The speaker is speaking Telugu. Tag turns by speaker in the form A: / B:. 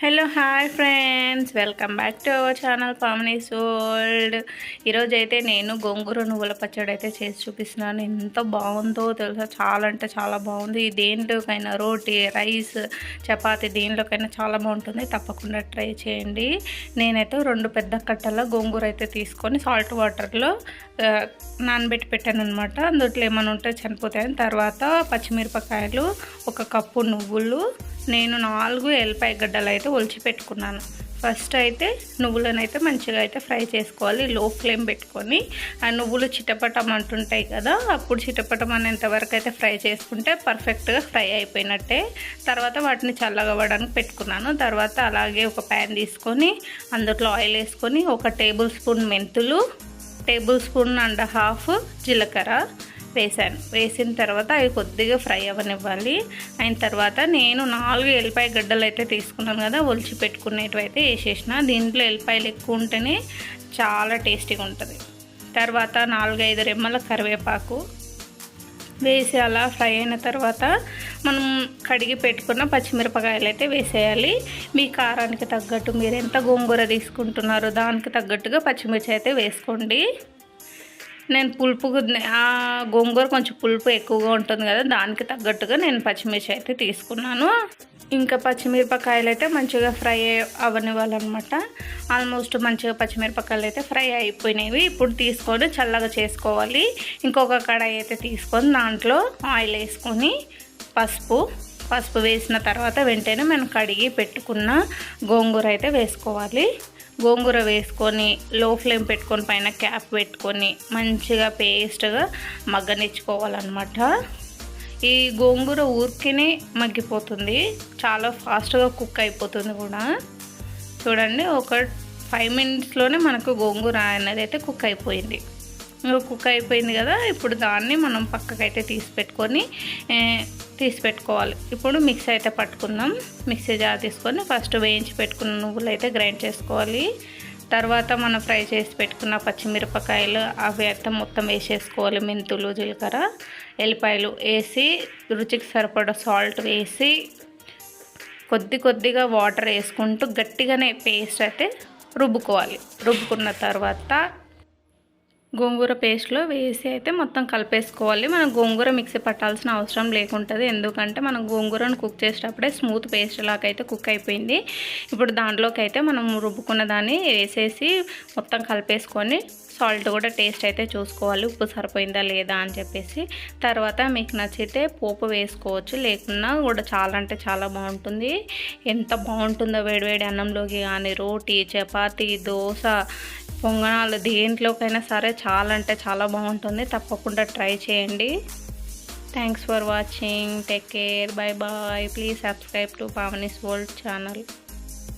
A: Hello hi friends, welcome back to our channel Pavani's world. ఈరోజు అయితే నేను గోంగూర నువ్వుల పచ్చడి అయితే చేసి చూపిస్తున్నాను. ఎంత బాగుందో తెలుసా, చాలా అంటే చాలా బాగుంది. దేంట్లోకైనా రోటీ, రైస్, చపాతి దేంట్లోకైనా చాలా బాగుంటుంది. తప్పకుండా ట్రై చేయండి. నేనైతే 2 పెద్ద కట్టల గోంగూర అయితే తీసుకొని సాల్ట్ వాటర్లో నానబెట్టి పెట్టాను అనమాట. అందులో ఏమైనా ఉంటే చనిపోతాయని. తర్వాత పచ్చిమిరపకాయలు, 1 కప్పు నువ్వులు, నేను 4 ఎల్లిపాయ గడ్డలు అయితే ఒలిచి పెట్టుకున్నాను. ఫస్ట్ అయితే నువ్వులను అయితే మంచిగా అయితే ఫ్రై చేసుకోవాలి. లో ఫ్లేమ్ పెట్టుకొని ఆ నువ్వులు చిటపటమంటుంటాయి కదా, అప్పుడు చిటపటమనేంత వరకు అయితే ఫ్రై చేసుకుంటే పర్ఫెక్ట్గా ఫ్రై అయిపోయినట్టే. తర్వాత వాటిని చల్లగవ్వడానికి పెట్టుకున్నాను. తర్వాత అలాగే ఒక ప్యాన్ తీసుకొని అందులో ఆయిల్ వేసుకొని 1 టేబుల్ స్పూన్ మెంతులు, 1.5 టేబుల్ స్పూన్ జీలకర్ర వేసాను. వేసిన తర్వాత అవి కొద్దిగా ఫ్రై అవ్వనివ్వాలి. అయిన తర్వాత నేను 4 ఎల్లిపాయ గడ్డలు అయితే తీసుకున్నాను కదా, ఒలిచి పెట్టుకునేటివి అయితే వేసేసిన. దీంట్లో ఎల్లిపాయలు ఎక్కువ ఉంటేనే చాలా టేస్టీగా ఉంటుంది. తర్వాత 4-5 రెమ్మల కరివేపాకు వేసి అలా ఫ్రై అయిన తర్వాత మనం కడిగి పెట్టుకున్న పచ్చిమిరపకాయలు అయితే వేసేయాలి. మీ కారానికి తగ్గట్టు, మీరు ఎంత గోంగూర తీసుకుంటున్నారో దానికి తగ్గట్టుగా పచ్చిమిర్చి అయితే వేసుకోండి. నేను గోంగూర కొంచెం పులుపు ఎక్కువగా ఉంటుంది కదా, దానికి తగ్గట్టుగా నేను పచ్చిమిర్చి అయితే తీసుకున్నాను. ఇంకా పచ్చిమిరపకాయలు అయితే మంచిగా ఫ్రై అవ్వనివ్వాలన్నమాట. ఆల్మోస్ట్ మంచిగా పచ్చిమిరపకాయలు అయితే ఫ్రై అయిపోయినవి. ఇప్పుడు తీసుకొని చల్లగా చేసుకోవాలి. ఇంకొక కడాయి అయితే తీసుకొని దాంట్లో ఆయిల్ వేసుకొని పసుపు వేసిన తర్వాత వెంటనే మనం కడిగి పెట్టుకున్న గోంగూర అయితే వేసుకోవాలి. గోంగూర వేసుకొని లో ఫ్లేమ్ పెట్టుకొని పైన క్యాప్ పెట్టుకొని మంచిగా పేస్ట్గా మగ్గనిచ్చుకోవాలన్నమాట. ఈ గోంగూర ఊరికేనే మగ్గిపోతుంది, చాలా ఫాస్ట్గా కుక్ అయిపోతుంది కూడా. చూడండి, ఒక 5 మినిట్స్లోనే మనకు గోంగూర అనేది అయితే కుక్ అయిపోయింది కదా. ఇప్పుడు దాన్ని మనం పక్కకైతే తీసి పెట్టుకోవాలి. ఇప్పుడు మిక్సీ అయితే పట్టుకుందాం. మిక్సీ జార్ తీసుకొని ఫస్ట్ వేయించి పెట్టుకున్న నువ్వులు అయితే గ్రైండ్ చేసుకోవాలి. తర్వాత మనం ఫ్రై చేసి పెట్టుకున్న పచ్చిమిరపకాయలు అవి అయితే మొత్తం వేసేసుకోవాలి. మెంతులు, జీలకర్ర, ఎల్లిపాయలు వేసి రుచికి సరిపడా సాల్ట్ వేసి కొద్దిగా వాటర్ వేసుకుంటూ గట్టిగానే పేస్ట్ అయితే రుబ్బుకోవాలి. రుబ్బుకున్న తర్వాత గోంగూర పేస్ట్లో వేసి అయితే మొత్తం కలిపేసుకోవాలి. మనం గోంగూర మిక్సీ పట్టాల్సిన అవసరం లేకుంటుంది, ఎందుకంటే మనం గోంగూరను కుక్ చేసేటప్పుడే స్మూత్ పేస్ట్ లాగా అయితే కుక్ అయిపోయింది. ఇప్పుడు దాంట్లోకి అయితే మనం రుబ్బుకున్న దాన్ని వేసేసి మొత్తం కలిపేసుకొని సాల్ట్ కూడా టేస్ట్ అయితే చూసుకోవాలి, ఉప్పు సరిపోయిందా లేదా అని చెప్పేసి. తర్వాత మీకు నచ్చితే పోపు వేసుకోవచ్చు, లేకున్నా కూడా చాలా అంటే చాలా బాగుంటుంది. ఎంత బాగుంటుందో వేడివేడి అన్నంలోకి కానీ, రోటీ, చపాతీ, దోశ, పొంగనాలు దేంట్లోకైనా సరే చాలా అంటే చాలా బాగుంటుంది. తప్పకుండా ట్రై చేయండి. Thanks for watching. Take care. Bye bye. Please subscribe to Pavani's world channel.